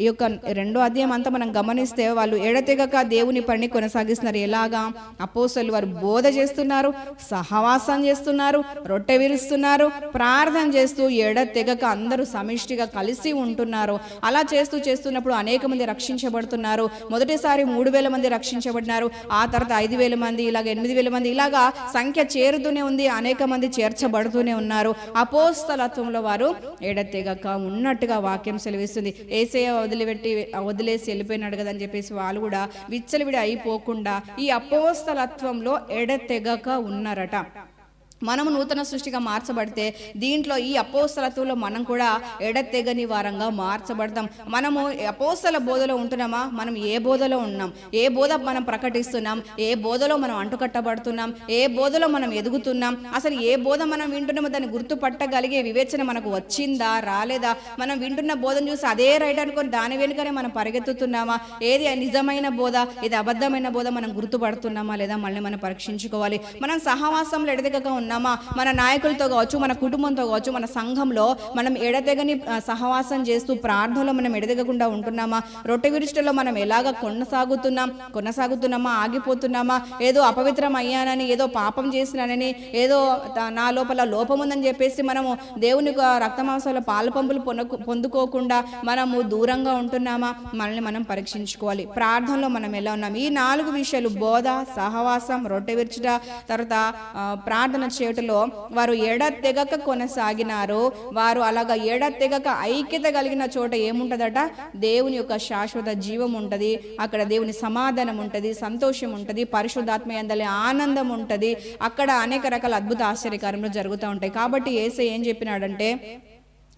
ఈ యొక్క 2వ అధ్యాయం అంతా మనం గమనిస్తే వాళ్ళు ఎడతెగక దేవుని పనిని కొనసాగిస్తున్నారు. ఎలాగా? అపోస్తలులు వారు బోధ చేస్తున్నారు, సహవాసం చేస్తున్నారు, రొట్టె విరుస్తున్నారు, ప్రార్థన చేస్తూ ఎడతెగక అందరూ సమిష్టిగా కలిసి ఉంటున్నారు. అలా చేస్తున్నప్పుడు అనేక మంది రక్షించబడుతున్నారు. మొదటిసారి 3,000 మంది రక్షించబడినారు, ఆ తర్వాత 5,000 మంది, ఇలాగ 8,000 మంది, ఇలాగా సంఖ్య చేరుతూనే ఉంది, అనేక మంది చేర్చబడుతూనే ఉన్నారు. అపోస్తలత్వంలో వారు ఎడతెగక ఉన్నట్టుగా వాక్యం సెలవిస్తుంది. యేసయ్య వదిలేసి వెళ్ళిపోయినాడు కదా అని చెప్పేసి వాళ్ళు కూడా విచ్చలవిడి అయిపోకుండా ఈ అపోస్తలత్వంలో ఎడతెగక ఉన్నారట. మనము నూతన సృష్టిగా మార్చబడితే దీంట్లో ఈ అపోస్తలత్వంలో మనం కూడా ఎడతెగని వారంగా మార్చబడతాం. మనము అపోస్తల బోధలో ఉంటున్నామా? మనం ఏ బోధలో ఉన్నాం? ఏ బోధ మనం ప్రకటిస్తున్నాం? ఏ బోధలో మనం అంటుకట్టబడుతున్నాం? ఏ బోధలో మనం ఎదుగుతున్నాం? అసలు ఏ బోధ మనం వింటున్నామో దాన్ని గుర్తుపట్టగలిగే వివేచన మనకు వచ్చిందా, రాలేదా? మనం వింటున్న బోధను చూసి అదే రైట్ అనుకొని దాని వెనుకనే మనం పరిగెత్తుతున్నామా? ఏది నిజమైన బోధ, ఇది అబద్ధమైన బోధ మనం గుర్తుపడుతున్నామా లేదా? మళ్ళీ మనం పరీక్షించుకోవాలి. మనం సహవాసంలో ఎడతెగక ఉన్నామా? మన నాయకులతో కావచ్చు, మన కుటుంబంతో కావచ్చు, మన సంఘంలో మనం ఎడతెగని సహవాసం చేస్తూ ప్రార్థనలో మనం ఎడతెగకుండా ఉంటున్నామా? రొట్టె విరుచుటలో మనం ఎలాగ కొనసాగుతున్నామా? ఆగిపోతున్నామా? ఏదో అపవిత్రం అయ్యానని, ఏదో పాపం చేసినానని, ఏదో నా లోపల లోపం ఉందని చెప్పేసి మనము దేవుని రక్తమాంసాల పాలపంపులు పొందుకోకుండా మనము దూరంగా ఉంటున్నామా? మనల్ని మనం పరీక్షించుకోవాలి. ప్రార్థనలో మనం ఎలా ఉన్నాం? ఈ 4 విషయాలు, బోధ, సహవాసం, రొట్టె విరుచుట, తర్వాత ప్రార్థన చేటులో వారు ఎడతెగక కొనసాగినారు. వారు అలాగా ఎడతెగక ఐక్యత కలిగిన చోట ఏముంటదట? దేవుని యొక్క శాశ్వత జీవం ఉంటది, అక్కడ దేవుని సమాధానం ఉంటది, సంతోషం ఉంటది, పరిశుద్ధాత్మ యందలి ఆనందం ఉంటది, అక్కడ అనేక రకాల అద్భుత ఆశ్చర్యకార్యములు జరుగుతూ ఉంటాయి. కాబట్టి యేసయ్య ఏం చెప్పినాడంటే,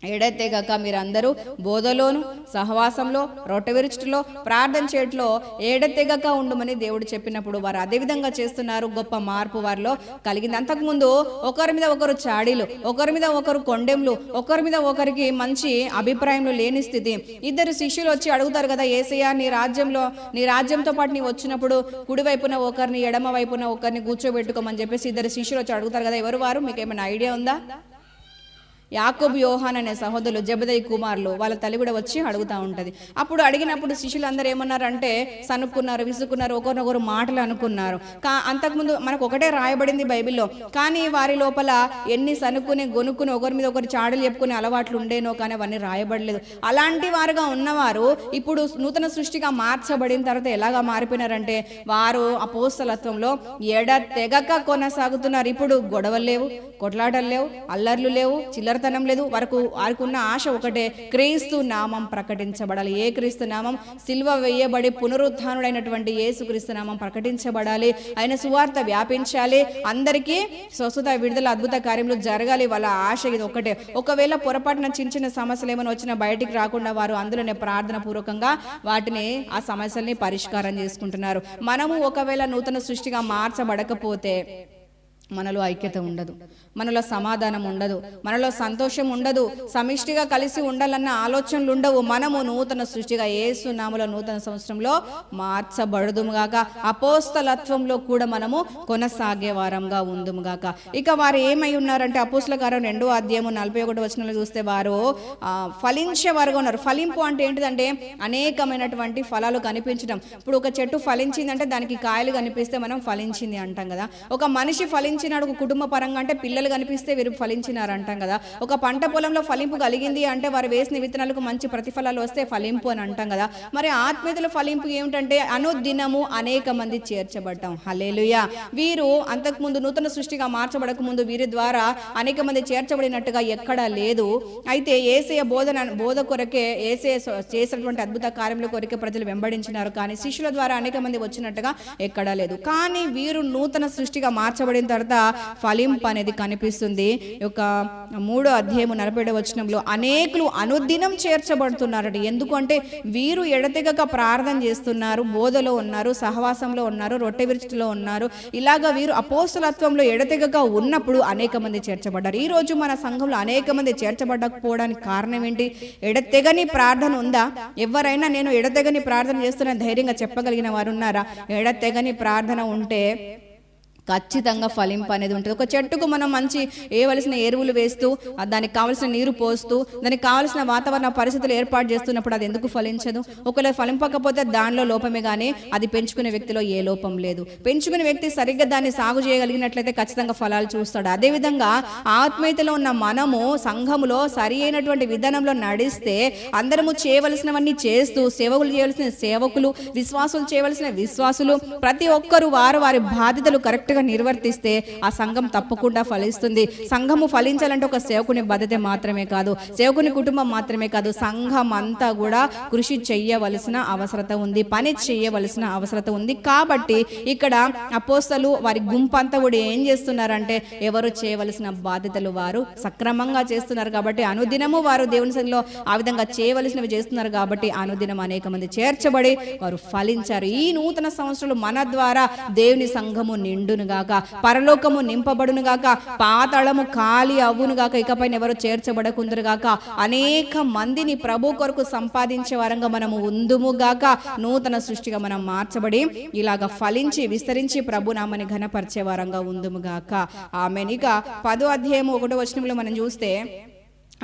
ఎడతెగక మీరందరూ బోధలోను, సహవాసంలో, రొట్టె విరుచుటలో, ప్రార్థన చేయట్లో ఎడతెగక ఉండమని దేవుడు చెప్పినప్పుడు వారు అదే విధంగా చేస్తున్నారు. గొప్ప మార్పు వారిలో కలిగింది. అంతకుముందు ఒకరి మీద ఒకరు చాడీలు, ఒకరి మీద ఒకరు కొండెంలు, ఒకరి మీద ఒకరికి మంచి అభిప్రాయంలో లేని స్థితి. 2 శిష్యులు వచ్చి అడుగుతారు కదా, యేసయ్య నీ రాజ్యంతో పాటు నీవు వచ్చినప్పుడు కుడి వైపున ఒకరిని, ఎడమ వైపున ఒకరిని కూర్చోబెట్టుకోమని చెప్పేసి 2 శిష్యులు వచ్చి అడుగుతారు కదా. ఎవరు వారు? మీకు ఏమైనా ఐడియా ఉందా? యాకోబు, యోహాన్ అనే సహోదరులు, జెబెదయి కుమారులు, వాళ్ళ తల్లి కూడా వచ్చి అడుగుతూ ఉంటుంది. అప్పుడు అడిగినప్పుడు శిష్యులందరూ ఏమన్నారంటే సనుక్కున్నారు, విసుకున్నారు, ఒకరినొకరు మాటలు అనుకున్నారు. అంతకుముందు మనకు ఒకటే రాయబడింది బైబిల్లో, కానీ వారి లోపల ఎన్ని సనుక్కుని గొనుక్కుని ఒకరి మీద ఒకరు చాడలు చెప్పుకునే అలవాట్లు ఉండేనో కానీ అవన్నీ రాయబడలేదు. అలాంటి వారుగా ఉన్నవారు ఇప్పుడు నూతన సృష్టిగా మార్చబడిన తర్వాత ఎలాగా మారిపోయినారంటే వారు అపోస్తలత్వంలో ఎడతెగక కొనసాగుతున్నారు. ఇప్పుడు గొడవలు లేవు, కొట్లాటలు లేవు, అల్లర్లు లేవు, చిల్లర లేదు. వారికి ఉన్న ఆశ ఒకటే, క్రీస్తు నామం ప్రకటించబడాలి. ఏ క్రీస్తు నామం? సిల్వ వేయబడి పునరుత్థానుడైనటువంటి యేసు క్రీస్తు నామం ప్రకటించబడాలి. ఆయన సువార్త వ్యాపించాలి, అందరికీ స్వస్థత, విడుదల, అద్భుత కార్యములు జరగాలి. వాళ్ళ ఆశ ఇది ఒకటే. ఒకవేళ పొరపాటున చిన్న సమస్యలు ఏమైనా వచ్చినా బయటికి రాకుండా వారు అందులోనే ప్రార్థన పూర్వకంగా వాటిని, ఆ సమస్యల్ని పరిష్కారం చేసుకుంటున్నారు. మనము ఒకవేళ నూతన సృష్టిగా మార్చబడకపోతే మనలో ఐక్యత ఉండదు, మనలో సమాధానం ఉండదు, మనలో సంతోషం ఉండదు, సమిష్టిగా కలిసి ఉండాలన్న ఆలోచనలు ఉండవు. మనము నూతన సృష్టిగా యేసు నామములో నూతన సంవత్సరంలో మార్చబడుదుముగాక, అపోస్తలత్వంలో కూడా మనము కొనసాగే వారంగా ఉందుముగాక. ఇక వారు ఏమై ఉన్నారంటే అపోస్తల కార్యం 2వ అధ్యాయం 41వ వచనంలో చూస్తే వారు ఫలించే వారుగా ఉన్నారు. ఫలింపు అంటే ఏంటిదంటే అనేకమైనటువంటి ఫలాలు కనిపించడం. ఇప్పుడు ఒక చెట్టు ఫలించిందంటే దానికి కాయలు కనిపిస్తే మనం ఫలించింది అంటాం కదా. ఒక మనిషి ఫలించి ఫలించినాడు ఒక కుటుంబ పరంగా అంటే పిల్లలు కనిపిస్తే వీరు ఫలించినారు అంటాం కదా. ఒక పంట పొలంలో ఫలింపు కలిగింది అంటే వారు వేసిన విత్తనాలకు మంచి ప్రతిఫలాలు వస్తే ఫలింపు అని అంటాం కదా. మరి ఆత్మీయతల ఫలింపు ఏమిటంటే అనుదినము అనేక మంది చేర్చబడ్డాం. హల్లెలూయా. వీరు అంతకుముందు నూతన సృష్టిగా మార్చబడక ముందు వీరి ద్వారా అనేక మంది చేర్చబడినట్టుగా ఎక్కడా లేదు. అయితే యేసయ్య బోధ కొరకే యేసయ్య చేసినటువంటి అద్భుత కార్యముల కొరకే ప్రజలు వెంబడించినారు, కానీ శిష్యుల ద్వారా అనేక మంది వచ్చినట్టుగా ఎక్కడా లేదు. కానీ వీరు నూతన సృష్టిగా మార్చబడిన తర్వాత ఫలింపు అనేది కనిపిస్తుంది. ఒక 3వ అధ్యాయము 47వ వచనంలో అనేకులు అనుదినం చేర్చబడుతున్నారట. ఎందుకంటే వీరు ఎడతెగక ప్రార్థన చేస్తున్నారు, బోధలో ఉన్నారు, సహవాసంలో ఉన్నారు, రొట్టె విరుచులో ఉన్నారు. ఇలాగా వీరు అపోస్తలత్వంలో ఎడతెగక ఉన్నప్పుడు అనేక మంది చేర్చబడ్డారు. ఈ రోజు మన సంఘంలో అనేక మంది చేర్చబడకపోవడానికి కారణం ఏంటి? ఎడతెగని ప్రార్థన ఉందా? ఎవరైనా నేను ఎడతెగని ప్రార్థన చేస్తున్న ధైర్యంగా చెప్పగలిగిన వారు ఉన్నారా? ఎడతెగని ప్రార్థన ఉంటే ఖచ్చితంగా ఫలింపు అనేది ఉంటుంది. ఒక చెట్టుకు మనం మంచి వేయవలసిన ఎరువులు వేస్తూ దానికి కావలసిన నీరు పోస్తూ దానికి కావలసిన వాతావరణ పరిస్థితులు ఏర్పాటు చేస్తున్నప్పుడు అది ఎందుకు ఫలించదు? ఒకవేళ ఫలింపకపోతే దానిలో లోపమే కానీ అది పెంచుకునే వ్యక్తిలో ఏ లోపం లేదు. పెంచుకునే వ్యక్తి సరిగ్గా దాన్ని సాగు చేయగలిగినట్లయితే ఖచ్చితంగా ఫలాలు చూస్తాడు. అదేవిధంగా ఆత్మీయతలో ఉన్న మనము సంఘములో సరి అయినటువంటి విధానంలో నడిస్తే అందరము చేయవలసినవన్నీ చేస్తూ సేవకులు చేయవలసిన సేవకులు, విశ్వాసులు చేయవలసిన విశ్వాసులు, ప్రతి ఒక్కరు వారి బాధ్యతలు కరెక్ట్గా నిర్వర్తిస్తే ఆ సంఘం తప్పకుండా ఫలిస్తుంది. సంఘము ఫలించాలంటే ఒక సేవకుని బాధ్యత మాత్రమే కాదు, సేవకుని కుటుంబం మాత్రమే కాదు, సంఘం అంతా కూడా కృషి చేయవలసిన అవసరత ఉంది, పని చేయవలసిన అవసరత ఉంది. కాబట్టి ఇక్కడ అపోస్తలు వారి గుంపు అంతా కూడా ఏం చేస్తున్నారంటే ఎవరు చేయవలసిన బాధ్యతలు వారు సక్రమంగా చేస్తున్నారు. కాబట్టి అనుదినము వారు దేవుని సన్నిధిలో ఆ విధంగా చేయవలసినవి చేస్తున్నారు. కాబట్టి అనుదినం అనేక మంది చేర్చబడి వారు ఫలించారు. ఈ నూతన సంవత్సరాలు మన ద్వారా దేవుని సంఘము నిండును గాక, పరలోకము నింపబడును గాక, పాతాళము ఖాళీ అవ్వును గాక, ఇకపైన ఎవరు చేర్చబడకుందరు గాక, అనేక మందిని ప్రభు కొరకు సంపాదించే వారంగా మనము ఉందుము గాక, నూతన సృష్టిగా మనం మార్చబడి ఇలాగ ఫలించి విస్తరించి ప్రభు నామని ఘనపరిచే వారంగా ఉందుము గాక. ఆమేన్. ఇక 10వ అధ్యాయము 1వ వచనంలో మనం చూస్తే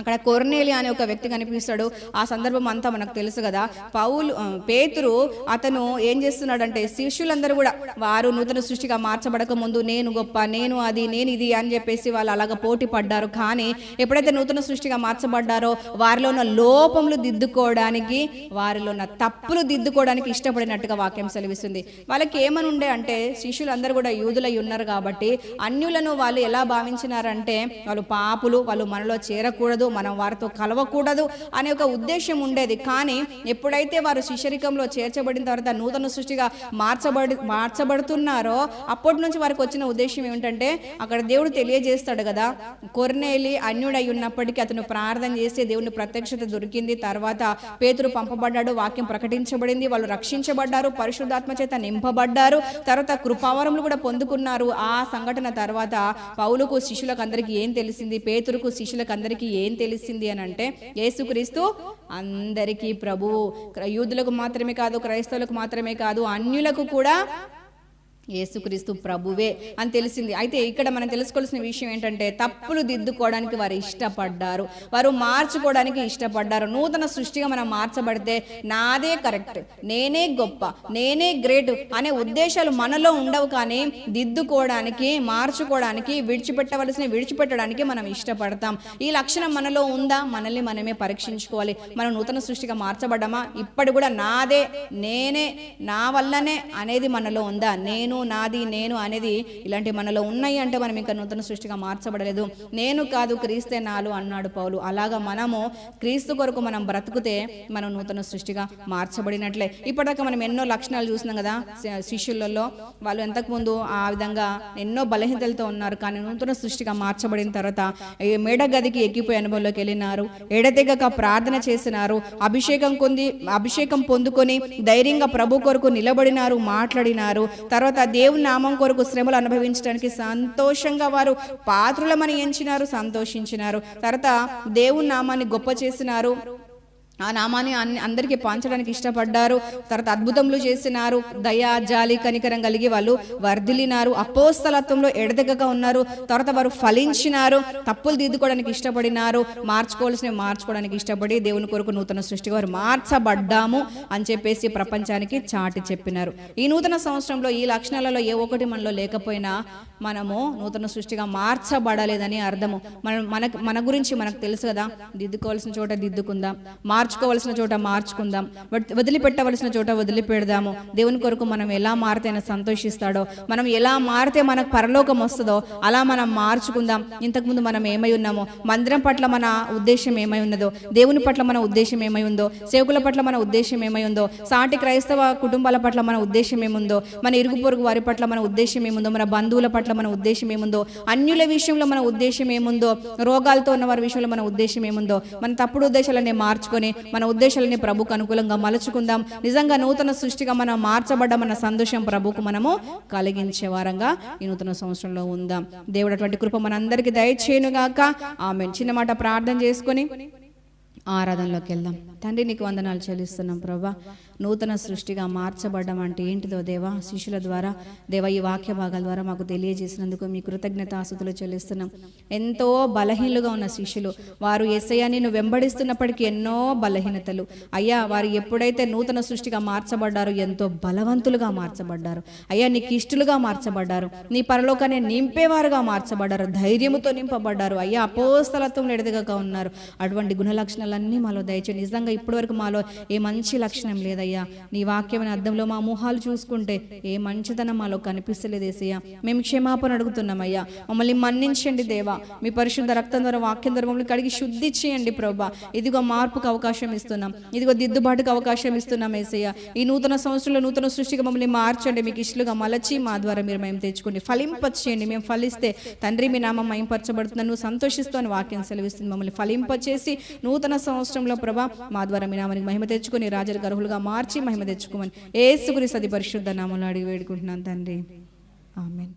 అక్కడ కొర్నేలి అనే ఒక వ్యక్తి కనిపిస్తాడు. ఆ సందర్భం అంతా మనకు తెలుసు కదా. పేతురు అతను ఏం చేస్తున్నాడంటే శిష్యులందరూ కూడా వారు నూతన సృష్టిగా మార్చబడక ముందు నేను గొప్ప, నేను అది, నేను ఇది అని చెప్పేసి వాళ్ళు అలాగ పోటీ పడ్డారు. కానీ ఎప్పుడైతే నూతన సృష్టిగా మార్చబడ్డారో వారిలో ఉన్న లోపములు దిద్దుకోవడానికి, వారిలో ఉన్న తప్పులు దిద్దుకోవడానికి ఇష్టపడినట్టుగా వాక్యం సెలవిస్తుంది. వాళ్ళకి ఏమని ఉండే అంటే శిష్యులందరూ కూడా యూదులై ఉన్నారు కాబట్టి అన్యులను వాళ్ళు ఎలా భావించినారంటే వాళ్ళు పాపులు, వాళ్ళు మనలో చేరకూడదు, మనం వారితో కలవకూడదు అనే ఒక ఉద్దేశం ఉండేది. కానీ ఎప్పుడైతే వారు శిష్యరికంలో చేర్చబడిన తర్వాత నూతన సృష్టిగా మార్చబడుతున్నారో అప్పటి నుంచి వారికి వచ్చిన ఉద్దేశం ఏమిటంటే అక్కడ దేవుడు తెలియజేస్తాడు కదా, కొర్నేలి అన్యుడై ఉన్నప్పటికీ అతను ప్రార్థన చేసి దేవుని ప్రత్యక్షత దొరికింది. తర్వాత పేతురు పంపబడ్డాడు, వాక్యం ప్రకటించబడింది, వాళ్ళు రక్షించబడ్డారు, పరిశుద్ధాత్మ చేత నింపబడ్డారు, తర్వాత కృపావరములు కూడా పొందుకున్నారు. ఆ సంఘటన తర్వాత పౌలుకు శిష్యులకు అందరికీ ఏం తెలిసింది, పేతురుకు శిష్యులకు అందరికీ ఏం తెలిసింది అని అంటే యేసుక్రీస్తు అందరికీ ప్రభువు. యూదులకు మాత్రమే కాదు, క్రైస్తవులకు మాత్రమే కాదు, అన్యులకు కూడా యేసుక్రీస్తు ప్రభువే అని తెలిసింది. అయితే ఇక్కడ మనం తెలుసుకోవాల్సిన విషయం ఏంటంటే తప్పులు దిద్దుకోవడానికి వారు ఇష్టపడ్డారు, వారు మార్చుకోవడానికి ఇష్టపడ్డారు. నూతన సృష్టిగా మనం మార్చబడితే నాదే కరెక్ట్, నేనే గొప్ప, నేనే గ్రేట్ అనే ఉద్దేశాలు మనలో ఉండవు. కానీ దిద్దుకోవడానికి, మార్చుకోవడానికి, విడిచిపెట్టడానికి మనం ఇష్టపడతాం. ఈ లక్షణం మనలో ఉందా? మనల్ని మనమే పరీక్షించుకోవాలి. మనం నూతన సృష్టిగా మార్చబడ్డామా? ఇప్పటి కూడా నాదే, నేనే, నా వల్లనే అనేది మనలో ఉందా? నేను, నాది, నేను అనేది ఇలాంటి మనలో ఉన్నాయి అంటే మనం ఇంకా నూతన సృష్టిగా మార్చబడలేదు. నేను కాదు క్రీస్తే నాలు అన్నాడు పౌలు. అలాగా మనము క్రీస్తు కొరకు మనం బ్రతుకుతే మనం నూతన సృష్టిగా మార్చబడినట్లే. ఇప్పటిదాకా మనం ఎన్నో లక్షణాలు చూసినాం కదా శిష్యులలో. వాళ్ళు ఎంతకుముందు ఆ విధంగా ఎన్నో బలహీనతలతో ఉన్నారు, కానీ నూతన సృష్టిగా మార్చబడిన తర్వాత మేడ గదికి ఎక్కిపోయే అనుభవంలోకి వెళ్ళినారు, ఎడతెగక ప్రార్థన చేసినారు, అభిషేకం పొందుకొని ధైర్యంగా ప్రభు కొరకు నిలబడినారు, మాట్లాడినారు. తర్వాత దేవుని నామం కొరకు శ్రమలు అనుభవించడానికి సంతోషంగా వారు పాత్రులమని ఎంచినారు, సంతోషించినారు. తర్వాత దేవుని నామాన్ని గొప్ప చేసినారు, ఆ నామాన్ని అందరికీ పంచడానికి ఇష్టపడ్డారు. తర్వాత అద్భుతములు చేసినారు. దయ, జాలి, కనికరం కలిగి వాళ్ళు వర్ధిల్లినారు. అపోస్తలత్వంలో ఎడతెగగా ఉన్నారు. తర్వాత వారు ఫలించినారు. తప్పులు దిద్దుకోవడానికి ఇష్టపడినారు. మార్చుకోవడానికి ఇష్టపడి దేవుని కొరకు నూతన సృష్టిగా వారు మార్చబడ్డాము అని చెప్పేసి ప్రపంచానికి చాటి చెప్పినారు. ఈ నూతన సంవత్సరంలో ఈ లక్షణాలలో ఏ ఒక్కటి మనలో లేకపోయినా మనము నూతన సృష్టిగా మార్చబడలేదని అర్థము. మన గురించి మనకు తెలుసు కదా. దిద్దుకోవాల్సిన చోట దిద్దుకుందాం, మార్చుకోవాల్సిన చోట మార్చుకుందాం, వదిలిపెట్టవలసిన చోట వదిలిపెడదాము. దేవుని కొరకు మనం ఎలా మారితే ఆయన సంతోషిస్తాడో, మనం ఎలా మారితే మనకు పరలోకం వస్తుందో అలా మనం మార్చుకుందాం. ఇంతకుముందు మనం ఏమై ఉన్నామో, మందిరం పట్ల మన ఉద్దేశం ఏమై ఉన్నదో, దేవుని పట్ల మన ఉద్దేశం ఏమై ఉందో, సేవకుల పట్ల మన ఉద్దేశం ఏమై ఉందో, సాటి క్రైస్తవ కుటుంబాల పట్ల మన ఉద్దేశం ఏముందో, మన ఇరుగు పొరుగు వారి పట్ల మన ఉద్దేశం ఏముందో, మన బంధువుల పట్ల మన ఉద్దేశం ఏముందో, అన్యుల విషయంలో మన ఉద్దేశం ఏముందో, రోగాలతో ఉన్న వారి విషయంలో మన ఉద్దేశం ఏముందో, మన తప్పుడు ఉద్దేశాలన్నీ మార్చుకొని మన ఉద్దేశాలని ప్రభుకు అనుకూలంగా మలుచుకుందాం. నిజంగా నూతన సృష్టిగా మనం మార్చబడ్డామన్న సంతోషం ప్రభుకు మనము కలిగించే వారంగా ఈ నూతన సంవత్సరంలో ఉందాం. దేవుడు అటువంటి కృప మనందరికీ దయచేయునుగాక. ఆమేన్. చిన్న మాట ప్రార్థన చేసుకొని ఆరాధనలోకి వెళ్దాం. తండ్రి, నీకు వందనాలు చెల్లిస్తున్నాం ప్రభా. నూతన సృష్టిగా మార్చబడ్డం అంటే ఏంటిదో దేవా, శిష్యుల ద్వారా దేవా ఈ వాక్య భాగాల ద్వారా మాకు తెలియజేసినందుకు మీ కృతజ్ఞతాస్తుతులు చెల్లిస్తున్నాం. ఎంతో బలహీనులుగా ఉన్న శిష్యులు, వారు యేసయ్యా నిన్ను వెంబడిస్తున్నప్పటికీ ఎన్నో బలహీనతలు అయ్యా, వారు ఎప్పుడైతే నూతన సృష్టిగా మార్చబడ్డారో ఎంతో బలవంతులుగా మార్చబడ్డారు అయ్యా, నీకు ఇష్టలుగా మార్చబడ్డారు, నీ పరలోకాన్ని నింపేవారుగా మార్చబడ్డారు, ధైర్యముతో నింపబడ్డారు అయ్యా, అపోస్తలత్వం ఎడతెగక ఉన్నారు. అటువంటి గుణ లక్షణాలన్నీ మాలో దయచేసి. నిజంగా ఇప్పటి వరకు మాలో ఏ మంచి లక్షణం లేదయ్యా. నీ వాక్యమైన అద్దంలో మా మొహాలు చూసుకుంటే ఏ మంచితనం మాలో కనిపిస్తలేదు యేసయ్యా. మేము క్షమాపణ అడుగుతున్నామయ్యా. మమ్మల్ని మన్నించండి దేవా. మీ పరిశుద్ధ రక్తం ద్వారా, వాక్యం ద్వారా మమ్మల్ని కడిగి శుద్ధి చేయండి ప్రభా. ఇదిగో మార్పుకు అవకాశం ఇస్తున్నాం, ఇదిగో దిద్దుబాటుకు అవకాశం ఇస్తున్నాం యేసయ్యా. ఈ నూతన సంవత్సరంలో నూతన సృష్టిగా మమ్మల్ని మార్చండి, మీకు ఇష్టలుగా మలచి మా ద్వారా మీరు మేము తెచ్చుకోండి, ఫలింపచేయండి. మేము ఫలిస్తే తండ్రి మీ నామం మహింపరచబడుతున్నాను, నువ్వు సంతోషిస్తూ అని వాక్యం సెలవిస్తుంది. మమ్మల్ని ఫలింపచేసి నూతన సంవత్సరంలో ప్రభా మా ద్వారా మీ నామానికి మహిమ తెచ్చుకొని రాజులకు అర్హులుగా మార్చి మహిమ తెచ్చుకోమని యేసుక్రీస్తు పరిశుద్ధ నామములో అడిగి వేడుకుంటున్నాను తండ్రి. ఆమేన్.